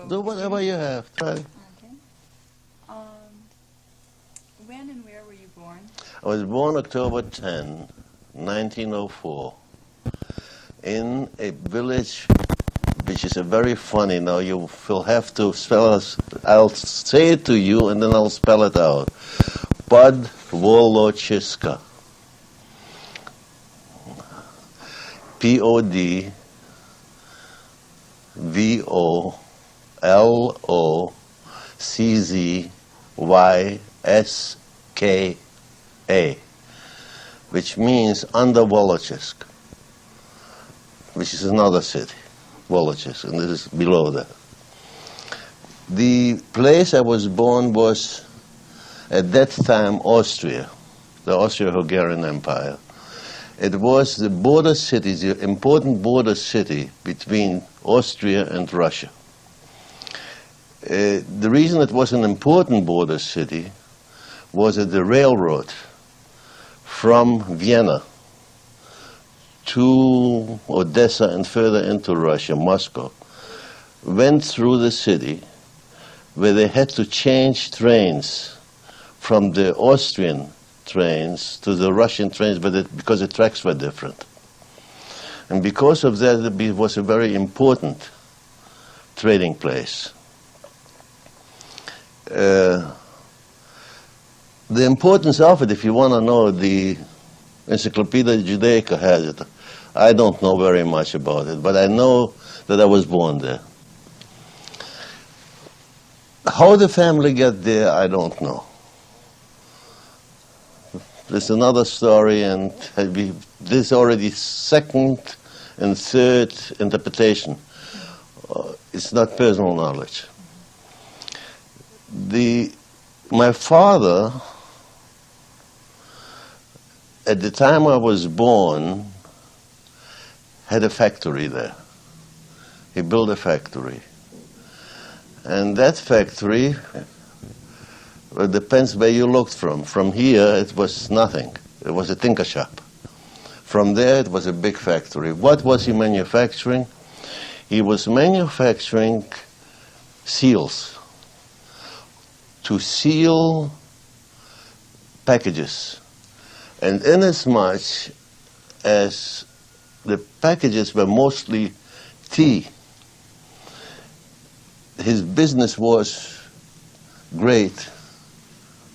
Do whatever you have. Try. Okay. When and where were you born? I was born October 10, 1904, in a village which is a very funny. Now you will have to spell it. I'll say it to you and then I'll spell it out. Podwolochiska. Podvolochyska, which means under Wolochisk, which is another city, Wolochisk, and this is below that. The place I was born was, at that time, Austria, the Austro-Hungarian Empire. It was the border city, the important border city between Austria and Russia. The reason it was an important border city was that the railroad from Vienna to Odessa and further into Russia, Moscow, went through the city where they had to change trains from the Austrian trains to the Russian trains, because the tracks were different. And because of that, it was a very important trading place. The importance of it, if you want to know, the Encyclopedia Judaica has it. I don't know very much about it, but I know that I was born there. How the family got there, I don't know. There's another story, and this is already second and third interpretation. It's not personal knowledge. My father, at the time I was born, had a factory there. He built a factory. And that factory, it depends where you looked from. From here, it was nothing. It was a tinker shop. From there, it was a big factory. What was he manufacturing? He was manufacturing seals to seal packages. And inasmuch as the packages were mostly tea, his business was great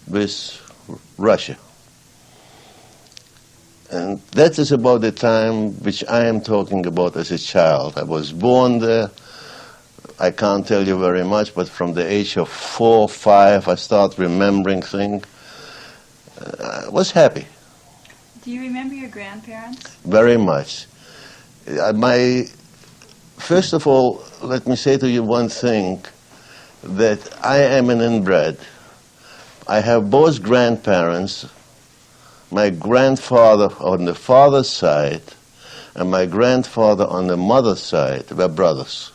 with Russia. And that is about the time which I am talking about as a child. I was born there. I can't tell you very much, but from the age of 4, 5, I start remembering things. I was happy. Do you remember your grandparents? Very much. First of all, let me say to you one thing, that I am an inbred. I have both grandparents, my grandfather on the father's side and my grandfather on the mother's side were brothers.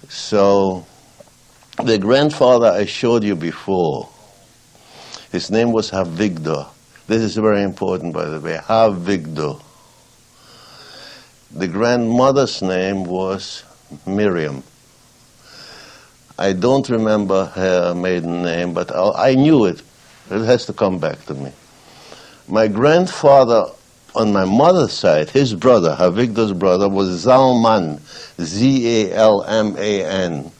So the grandfather I showed you before, his name was Weigler. This is very important, by the way, Weigler. The grandmother's name was Miriam. I don't remember her maiden name, but I knew it. It has to come back to me. My grandfather on my mother's side, his brother, Weigler's brother, was Zalman, Z-A-L-M-A-N.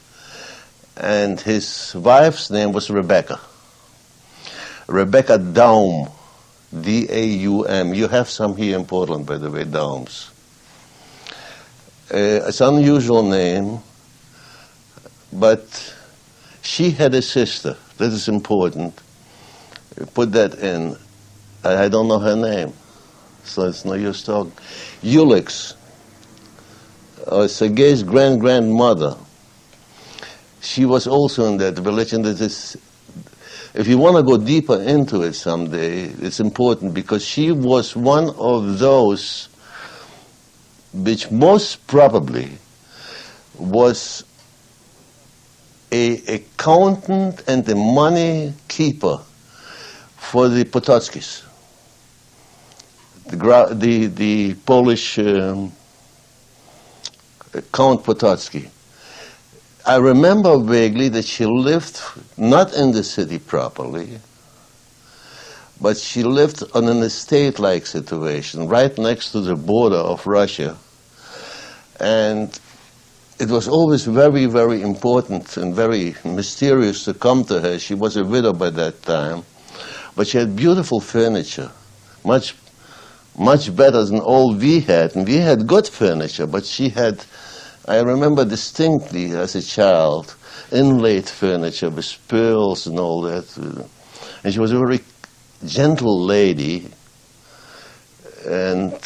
And his wife's name was Rebecca. Rebecca Daum, D-A-U-M. You have some here in Portland, by the way, Daums. It's an unusual name, but she had a sister. That is important. Put that in. I don't know her name, so it's no use talking. Ulix, Sergei's grandmother. She was also in that village, and if you want to go deeper into it someday, it's important because she was one of those which most probably was an accountant and a money keeper for the Potocki's, the Polish Count Potocki. I remember vaguely that she lived not in the city properly, but she lived on an estate-like situation right next to the border of Russia. And it was always very, very important and very mysterious to come to her. She was a widow by that time, but she had beautiful furniture, much better than all we had. And we had good furniture, but she had, I remember distinctly as a child, inlaid furniture with pearls and all that. And she was a very gentle lady, and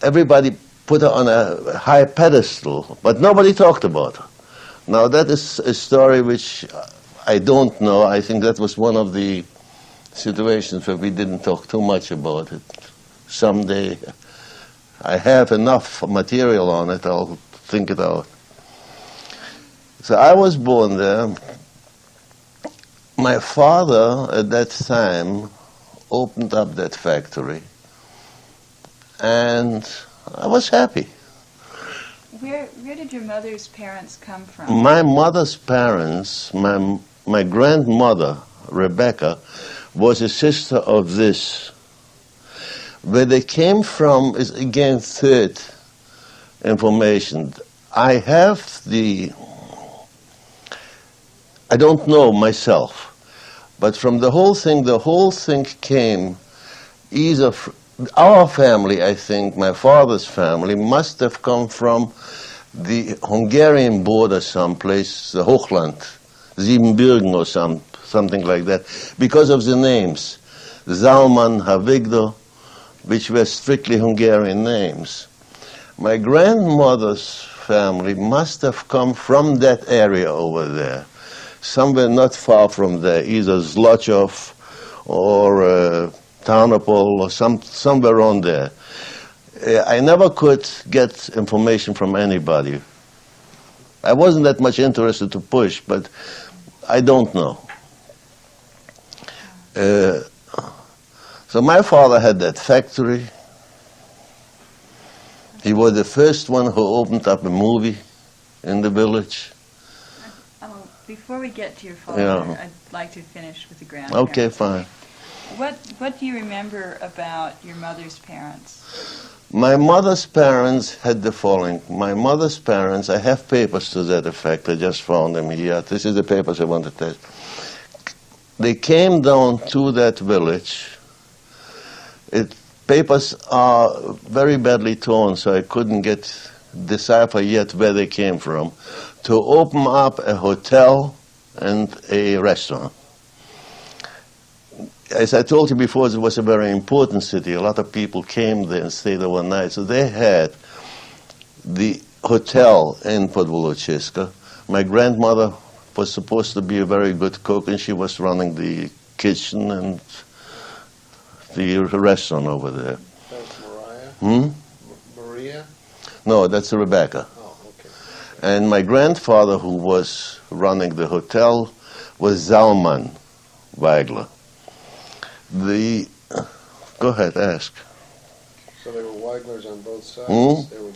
everybody put her on a high pedestal, but nobody talked about her. Now that is a story which I don't know. I think that was one of the situations where we didn't talk too much about it. Someday I have enough material on it, I'll think it out. So I was born there. My father at that time opened up that factory, and I was happy. Where did your mother's parents come from? My mother's parents, my grandmother, Rebecca, was a sister of this. Where they came from is again third information. I don't know myself, but from the whole thing came either our family, I think, my father's family, must have come from the Hungarian border someplace, the Hochland, Siebenbürgen or something like that, because of the names, Zalman, Weigler, which were strictly Hungarian names. My grandmother's family must have come from that area over there, somewhere not far from there, either Zlochov or Tarnopol or somewhere around there. I never could get information from anybody. I wasn't that much interested to push, but I don't know. So my father had that factory. He was the first one who opened up a movie in the village. Before we get to your father, Yeah. I'd like to finish with the grandparents. Okay, fine. What do you remember about your mother's parents? My mother's parents had the following. My mother's parents, I have papers to that effect. I just found them here. This is the papers I wanted to tell. They came down to that village. Papers are very badly torn, so I couldn't decipher yet where they came from, to open up a hotel and a restaurant. As I told you before, it was a very important city. A lot of people came there and stayed overnight. So they had the hotel in Podvolochiska. My grandmother was supposed to be a very good cook, and she was running the kitchen and the restaurant over there. That's Mariah? Maria? No, that's Rebecca. Oh, okay. And my grandfather, who was running the hotel, was Zalman Weigler. Go ahead, ask. So they were Weiglers on both sides? They were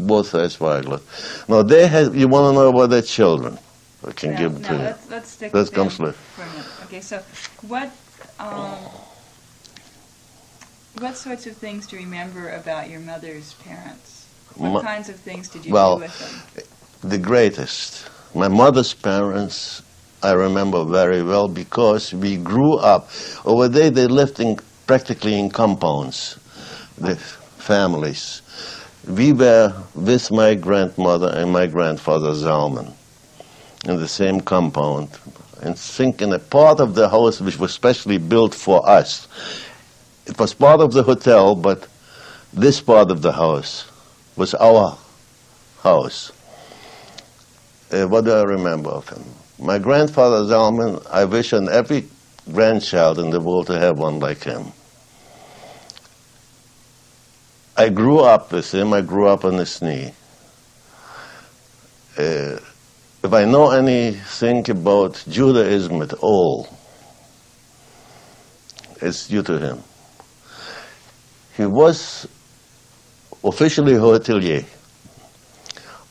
Both sides Weigler. No, they had. You want to know about their children? I can give them to you. Let's stick Let's with come them slip. for a minute. Okay, so what sorts of things do you remember about your mother's parents? What kinds of things did you do with them? The greatest. My mother's parents, I remember very well, because we grew up over there. They lived practically in compounds, the families. We were with my grandmother and my grandfather Zalman in the same compound, and think in a part of the house which was specially built for us. It was part of the hotel, but this part of the house was our house. What do I remember of him? My grandfather Zalman, I wish on every grandchild in the world to have one like him. I grew up with him. I grew up on his knee. If I know anything about Judaism at all, it's due to him. He was officially hotelier.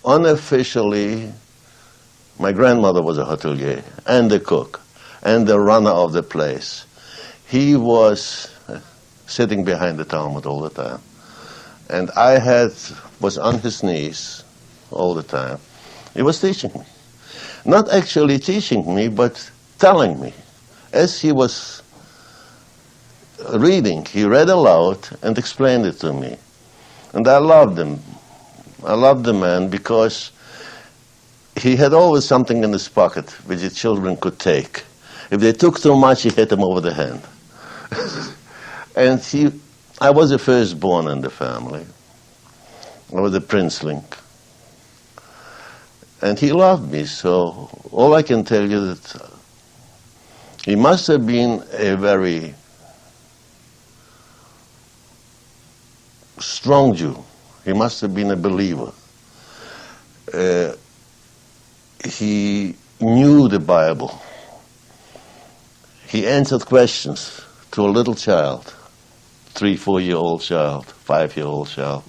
unofficially, my grandmother was a hotelier and the cook and the runner of the place. He was sitting behind the Talmud all the time. And I was on his knees all the time. He was teaching me. Not actually teaching me, but telling me. As he was reading, he read aloud and explained it to me. And I loved him. I loved the man because he had always something in his pocket which the children could take. If they took too much, he hit them over the hand. And I was the firstborn in the family. I was a princeling. And he loved me, so all I can tell you that he must have been a very strong Jew. He must have been a believer. He knew the Bible. He answered questions to a little child, 3-4-year-old child, 5-year-old child.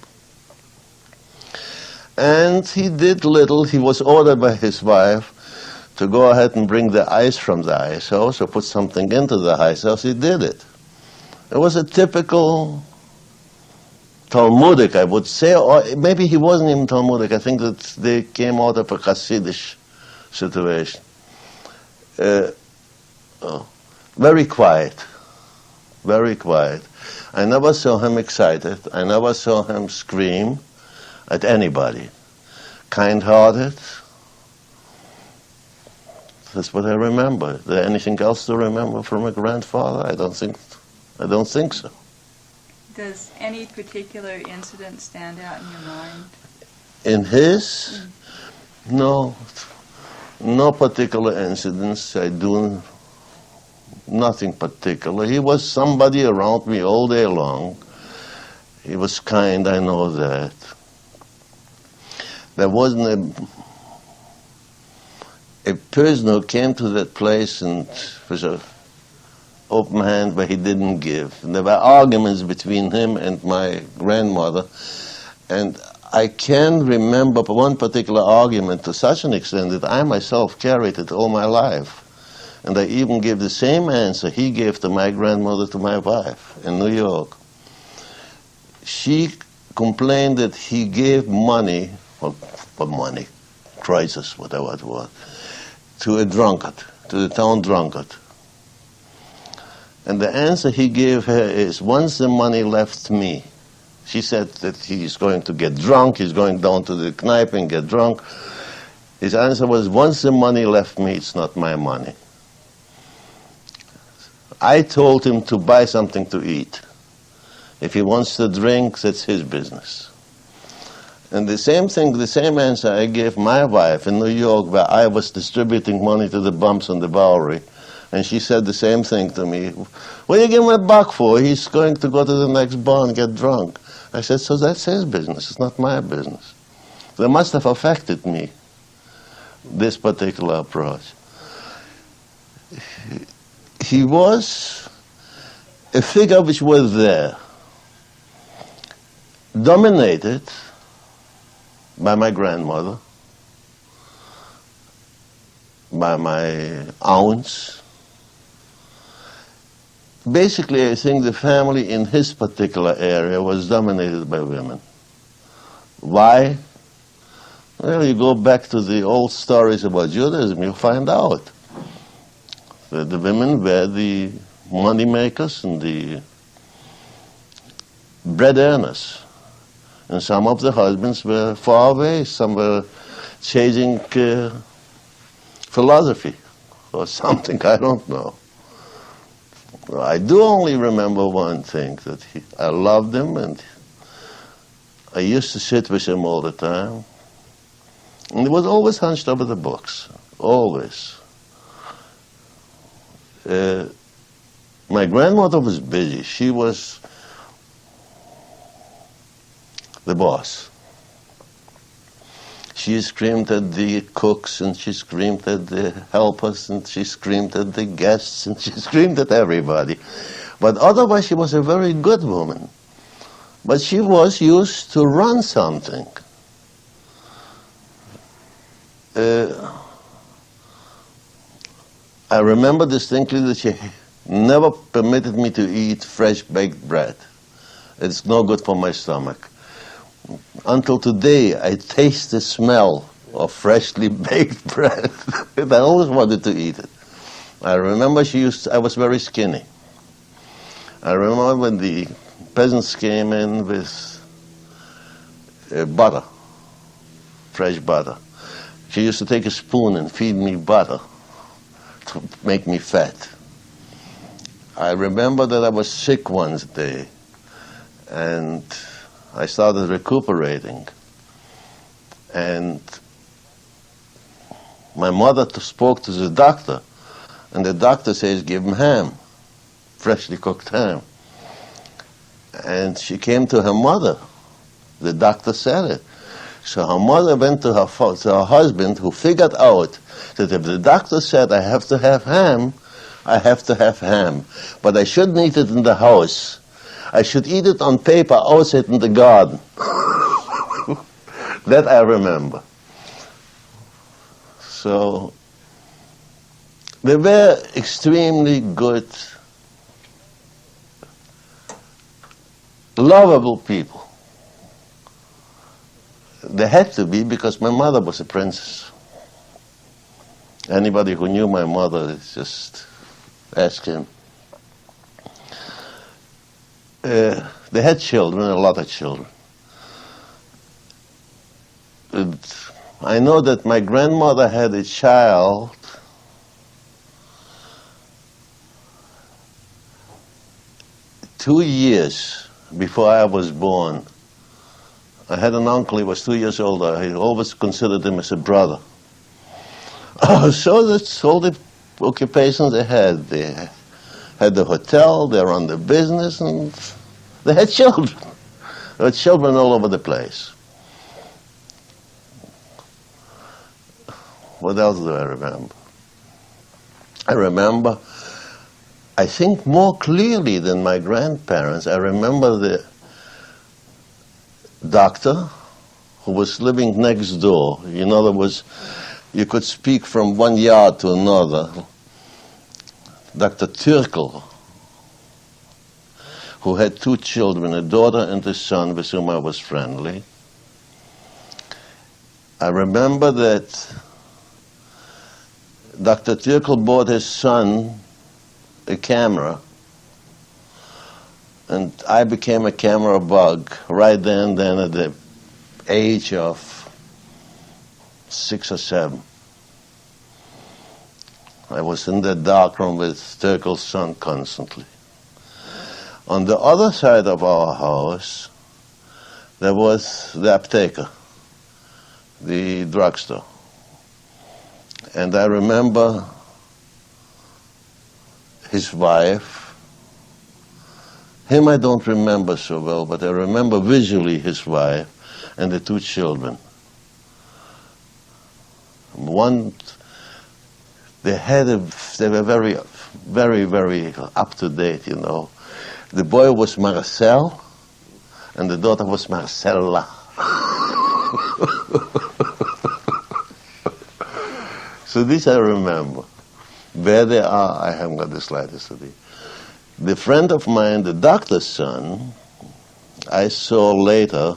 And he did little. He was ordered by his wife to go ahead and bring the ice from the ice house or put something into the ice house. He did it. It was a typical Talmudic, I would say, or maybe he wasn't even Talmudic. I think that they came out of a Hasidic situation. Very quiet, very quiet. I never saw him excited. I never saw him scream at anybody. Kind-hearted. That's what I remember. Is there anything else to remember from a grandfather? I don't think so. Does any particular incident stand out in your mind? In his? No. No particular incidents. I do nothing particular. He was somebody around me all day long. He was kind, I know that. There wasn't a person who came to that place and was an open hand where he didn't give. And there were arguments between him and my grandmother. And I can remember one particular argument to such an extent that I myself carried it all my life. And I even gave the same answer he gave to my grandmother to my wife in New York. She complained that he gave money, crisis, whatever it was, to a drunkard, to the town drunkard. And the answer he gave her is, once the money left me, she said that he's going to get drunk, he's going down to the Kneipe and get drunk. His answer was, once the money left me, it's not my money. I told him to buy something to eat. If he wants to drink, that's his business. And the same thing, the same answer I gave my wife in New York, where I was distributing money to the bumps on the Bowery. And she said the same thing to me. What are you giving him $1 for? He's going to go to the next bar and get drunk. I said, so that's his business. It's not my business. That must have affected me, this particular approach. He was a figure which was there, dominated by my grandmother, by my aunts. Basically, I think the family in his particular area was dominated by women. Why? Well, you go back to the old stories about Judaism, you find out that the women were the money makers and the bread earners. And some of the husbands were far away. Some were chasing philosophy or something, I don't know. I do only remember one thing, that I loved him and I used to sit with him all the time. And he was always hunched over the books, always. My grandmother was busy. She was the boss. She screamed at the cooks, and she screamed at the helpers, and she screamed at the guests, and she screamed at everybody. But otherwise, she was a very good woman. But she was used to run something. I remember distinctly that she never permitted me to eat fresh baked bread. It's no good for my stomach. Until today, I taste the smell of freshly baked bread. And I always wanted to eat it. I remember I was very skinny. I remember when the peasants came in with butter, fresh butter. She used to take a spoon and feed me butter to make me fat. I remember that I was sick one day, and I started recuperating. And my mother spoke to the doctor, and the doctor says, give him ham, freshly cooked ham. And she came to her mother. The doctor said it. So her mother went to her husband, who figured out that if the doctor said I have to have ham, I have to have ham. But I shouldn't eat it in the house. I should eat it on paper outside in the garden. That I remember. So they were extremely good, lovable people. They had to be, because my mother was a princess. Anybody who knew my mother, just ask him. They had children, a lot of children. I know that my grandmother had a child two years before I was born. I had an uncle, he was 2 years older. I always considered him as a brother. So that's all the occupations they had. They had the hotel, they ran the business, and they had children. There were children all over the place. What else do I remember? I remember, I think more clearly than my grandparents, I remember the doctor who was living next door. In other words, you could speak from one yard to another. Dr. Türkel, who had two children, a daughter and a son with whom I was friendly. I remember that Dr. Türkel bought his son a camera, and I became a camera bug right then at the age of 6 or 7. I was in the darkroom with Türkel's son constantly. On the other side of our house, there was the Apteker, the drugstore. And I remember his wife. Him I don't remember so well, but I remember visually his wife and the two children. They were very, very, very up to date, you know. The boy was Marcel, and the daughter was Marcella. So this I remember. Where they are, I haven't got the slightest idea. The friend of mine, the doctor's son, I saw later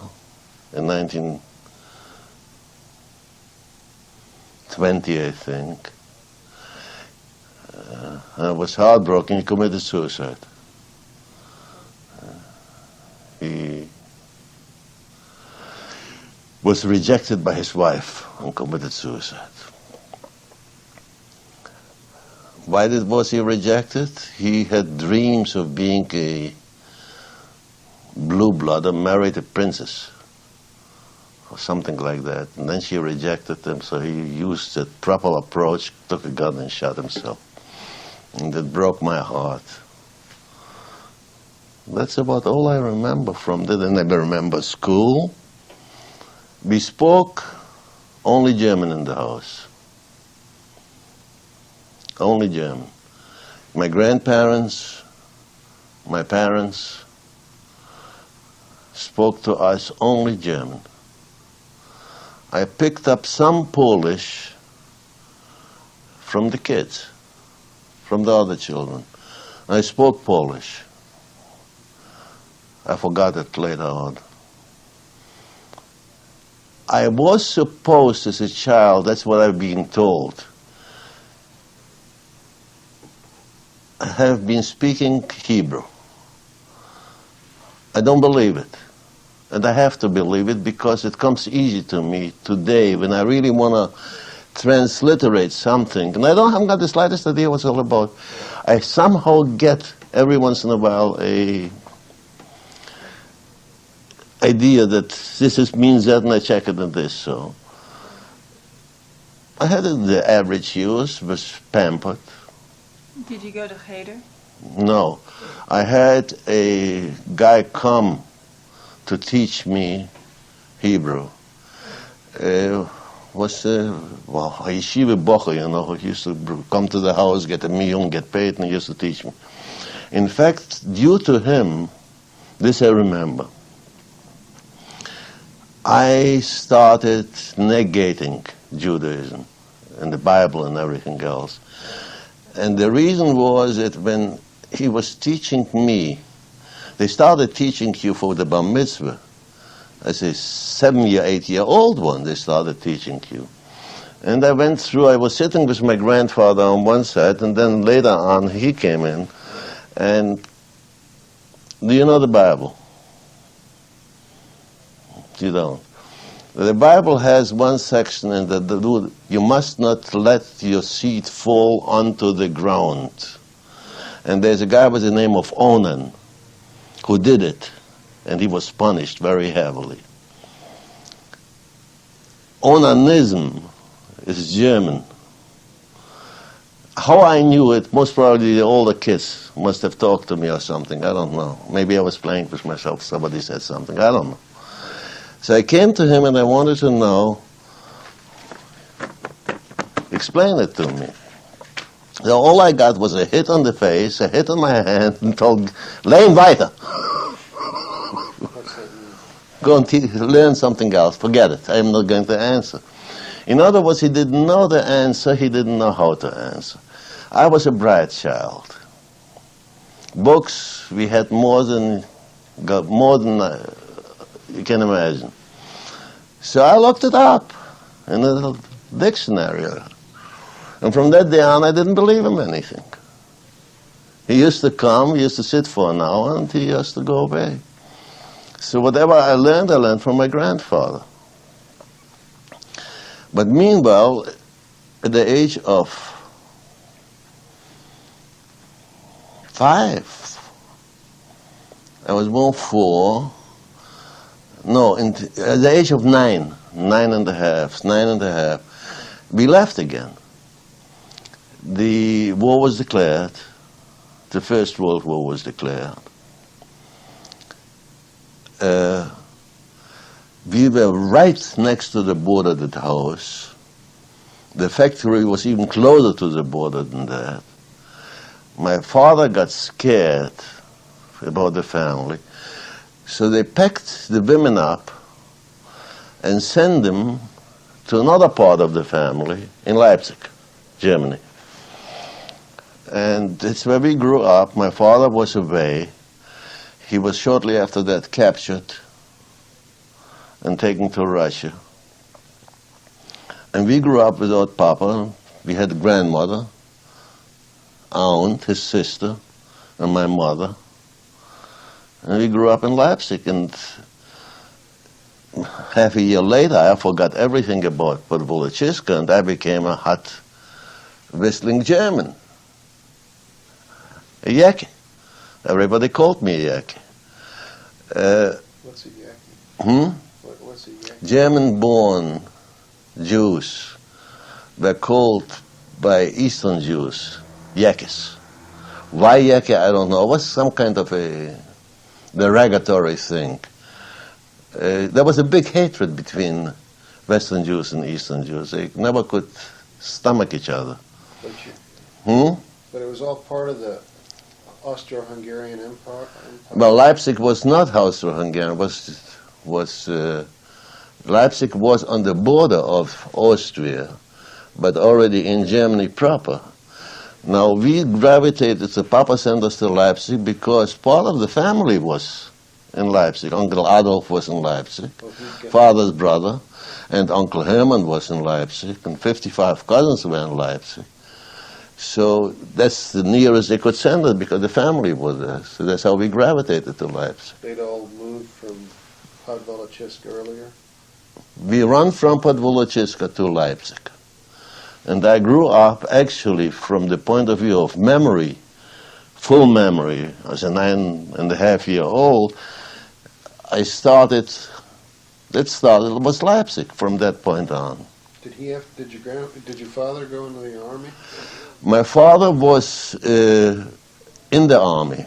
in 1920, I think. I was heartbroken. He committed suicide. He was rejected by his wife and committed suicide. Why was he rejected? He had dreams of being a blue blood and married a princess or something like that. And then she rejected him, so he used the proper approach, took a gun and shot himself. And that broke my heart. That's about all I remember from that. And I remember school. We spoke only German in the house. Only German. My grandparents, my parents spoke to us only German. I picked up some Polish from the kids, from the other children. I spoke Polish. I forgot it later on. I was supposed as a child, that's what I've been told, I have been speaking Hebrew. I don't believe it. And I have to believe it because it comes easy to me today when I really want to transliterate something. And I haven't got the slightest idea what it's all about. I somehow get every once in a while a idea that means that, and I check it and this. So I had the average use, was pampered. Did you go to Cheder? No. I had a guy come to teach me Hebrew. Was a yeshiva bocher, you know, who used to come to the house, get a meal, get paid, and he used to teach me. In fact, due to him, this I remember, I started negating Judaism and the Bible and everything else. And the reason was that when he was teaching me, they started teaching you for the bar mitzvah. As a 7-year, 8-year-old one, they started teaching you. And I went through, I was sitting with my grandfather on one side, and then later on he came in. And do you know the Bible? You don't. The Bible has one section in that you must not let your seed fall onto the ground. And there's a guy by the name of Onan who did it, and he was punished very heavily. Onanism is German. How I knew it, most probably the older kids must have talked to me or something, I don't know. Maybe I was playing with myself, somebody said something, I don't know. So I came to him and I wanted to know, explain it to me. So all I got was a hit on the face, a hit on my hand, and told, Lane weiter. Go and learn something else, forget it, I'm not going to answer. In other words, he didn't know the answer, he didn't know how to answer. I was a bright child. Books, we had more than you can imagine. So I looked it up in a dictionary. And from that day on, I didn't believe him anything. He used to come, he used to sit for an hour, and he used to go away. So whatever I learned from my grandfather. But meanwhile, at the age of 5, I was born 4. No, at the age of 9 and a half, we left again. The war was declared. The First World War was declared. We were right next to the border of the house. The factory was even closer to the border than that. My father got scared about the family. So they packed the women up and sent them to another part of the family in Leipzig, Germany. And that's where we grew up. My father was away. He was shortly after that captured and taken to Russia. And we grew up without Papa. We had a grandmother, aunt, his sister, and my mother. And we grew up in Leipzig, and half a year later, I forgot everything about Podvolichiska, and I became a hot whistling German. A Yaki. Everybody called me a Yaki. What's a Yaki? What's a Yaki? German-born Jews were called by Eastern Jews Yakis. Why Yaki, I don't know. It was some kind of a derogatory thing. There was a big hatred between Western Jews and Eastern Jews. They never could stomach each other. But it was all part of the Austro-Hungarian Empire? Well, Leipzig was not Austro-Hungarian. Was Leipzig was on the border of Austria, but already in Germany proper. Now we gravitated the Papa sent us to Leipzig because part of the family was in Leipzig. Uncle Adolf was in Leipzig, father's brother, and Uncle Hermann was in Leipzig, and 55 cousins were in Leipzig. So that's the nearest they could send us because the family was there. So that's how we gravitated to Leipzig. They'd all moved from Podwolochiska earlier? We run from Podwolochiska to Leipzig. And I grew up actually from the point of view of memory, full memory. As a 9.5-year-old, it was Leipzig from that point on. Did your father go into the army? My father was in the army,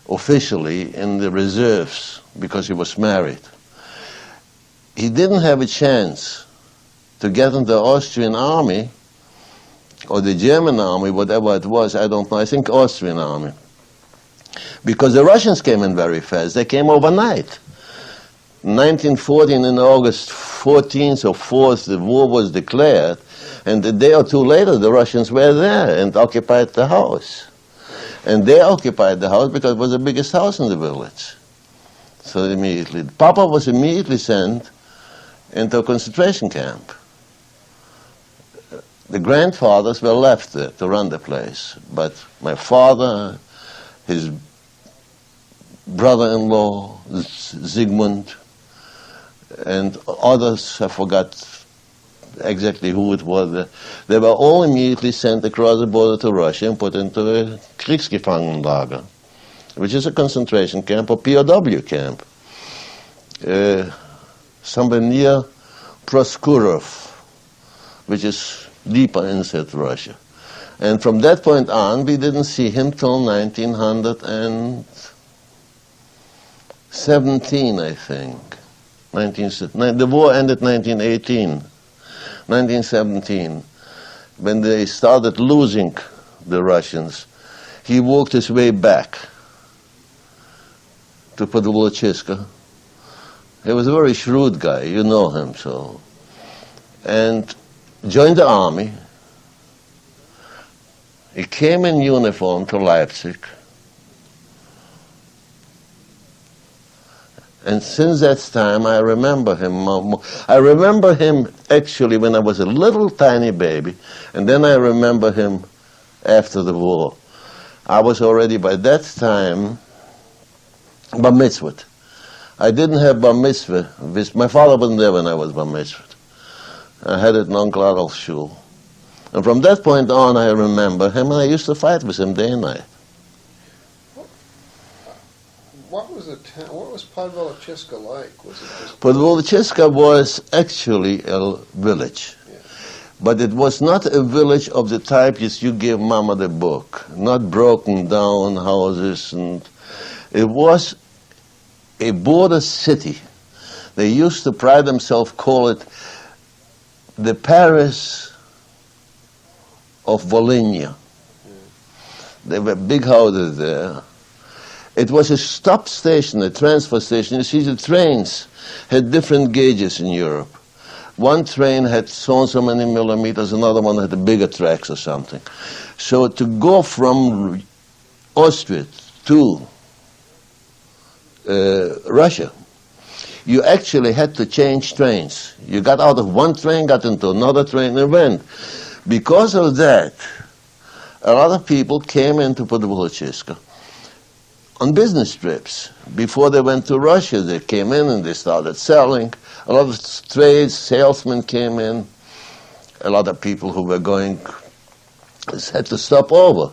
officially in the reserves, because he was married. He didn't have a chance to get into the Austrian army, or the German army, whatever it was, I don't know, I think Austrian army. Because the Russians came in very fast, they came overnight. 1914, in August 14th or 4th, the war was declared, and a day or two later the Russians were there and occupied the house. And they occupied the house because it was the biggest house in the village. So immediately, Papa was immediately sent into a concentration camp. The grandfathers were left there to run the place, but my father, his brother-in-law, Zygmunt, and others, I forgot exactly who it was, they were all immediately sent across the border to Russia and put into a Kriegsgefangenenlager, which is a concentration camp or POW camp, somewhere near Proskurov, which is deeper inside Russia. And from that point on, we didn't see him till 1917, I think. The war ended 1917. When they started losing the Russians, he walked his way back to Podwolochiska. He was a very shrewd guy, you know him, so. And joined the army. He came in uniform to Leipzig. And since that time, I remember him. I remember him actually when I was a little tiny baby, and then I remember him after the war. I was already by that time bar mitzvah. I didn't have bar mitzvah. My father wasn't there when I was bar mitzvah. I had it in Uncle Adolf's shul. And from that point on, I remember him, and I used to fight with him day and night. What was Podwolochiska like? Was it just Podwolochiska was actually a village. Yeah. But it was not a village of the type you give Mama the book, not broken down houses. And it was a border city. They used to pride themselves, call it the Paris of Volhynia. There were big houses there. It was a stop station, a transfer station. You see, the trains had different gauges in Europe. One train had so and so many millimeters, another one had the bigger tracks or something. So to go from Austria to Russia, you actually had to change trains. You got out of one train, got into another train, and went. Because of that, a lot of people came into Podwolochiska on business trips. Before they went to Russia, they came in and they started selling. A lot of trades, salesmen came in. A lot of people who were going had to stop over.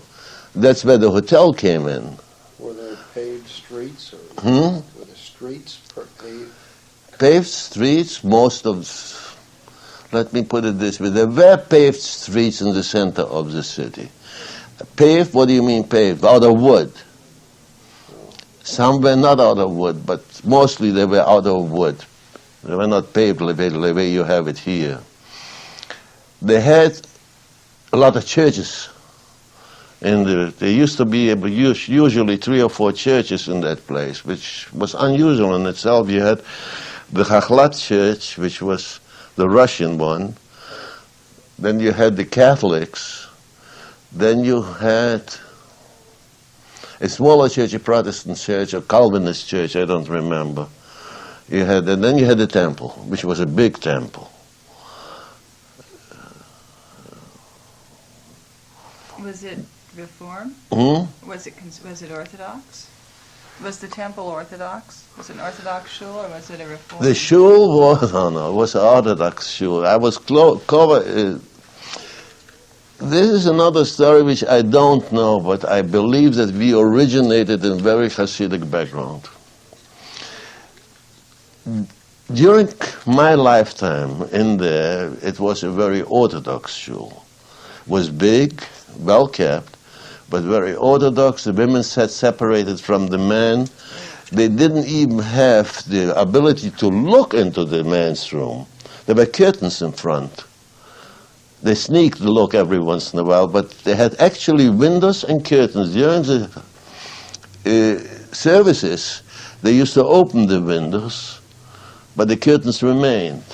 That's where the hotel came in. Were there paved streets? Or Hmm? were the streets paved? Paved streets, most of, let me put it this way, there were paved streets in the center of the city. Paved, what do you mean paved? Out of wood. Some were not out of wood, but mostly they were out of wood. They were not paved the way you have it here. They had a lot of churches. There used to be usually 3 or 4 churches in that place, which was unusual in itself. You had the Chachlat church, which was the Russian one. Then you had the Catholics. Then you had a smaller church, a Protestant church, a Calvinist church, I don't remember. And then you had the temple, which was a big temple. Was it Reform? Was it Orthodox? Was the temple Orthodox? Was it an Orthodox shul or was it a Reform? The shul was, it was an Orthodox shul. I was covered. This is another story which I don't know, but I believe that we originated in very Hasidic background. During my lifetime in there, it was a very Orthodox shul. It was big, well kept, but very Orthodox. The women sat separated from the men. They didn't even have the ability to look into the men's room. There were curtains in front. They sneaked a look every once in a while, but they had actually windows and curtains. During the services, they used to open the windows, but the curtains remained.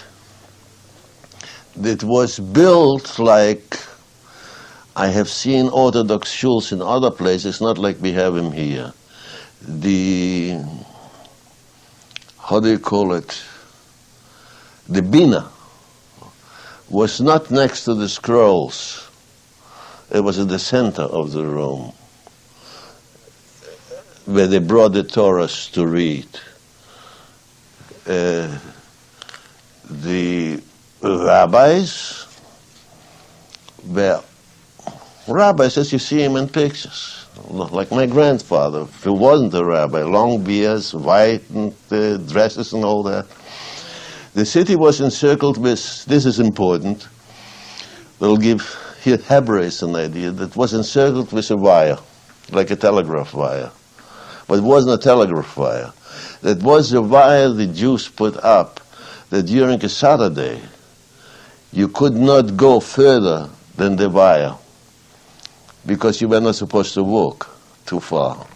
It was built like I have seen Orthodox shuls in other places, not like we have them here. How do you call it? The Bina was not next to the scrolls. It was at the center of the room, where they brought the Torahs to read. The rabbis were rabbis as you see him in pictures, like my grandfather, who wasn't a rabbi, long beards, white and dresses and all that. The city was encircled with, this is important, we'll give here Hebraeus an idea, that was encircled with a wire, like a telegraph wire. But it wasn't a telegraph wire. That was a wire the Jews put up, that during a Saturday, you could not go further than the wire, because you were not supposed to walk too far.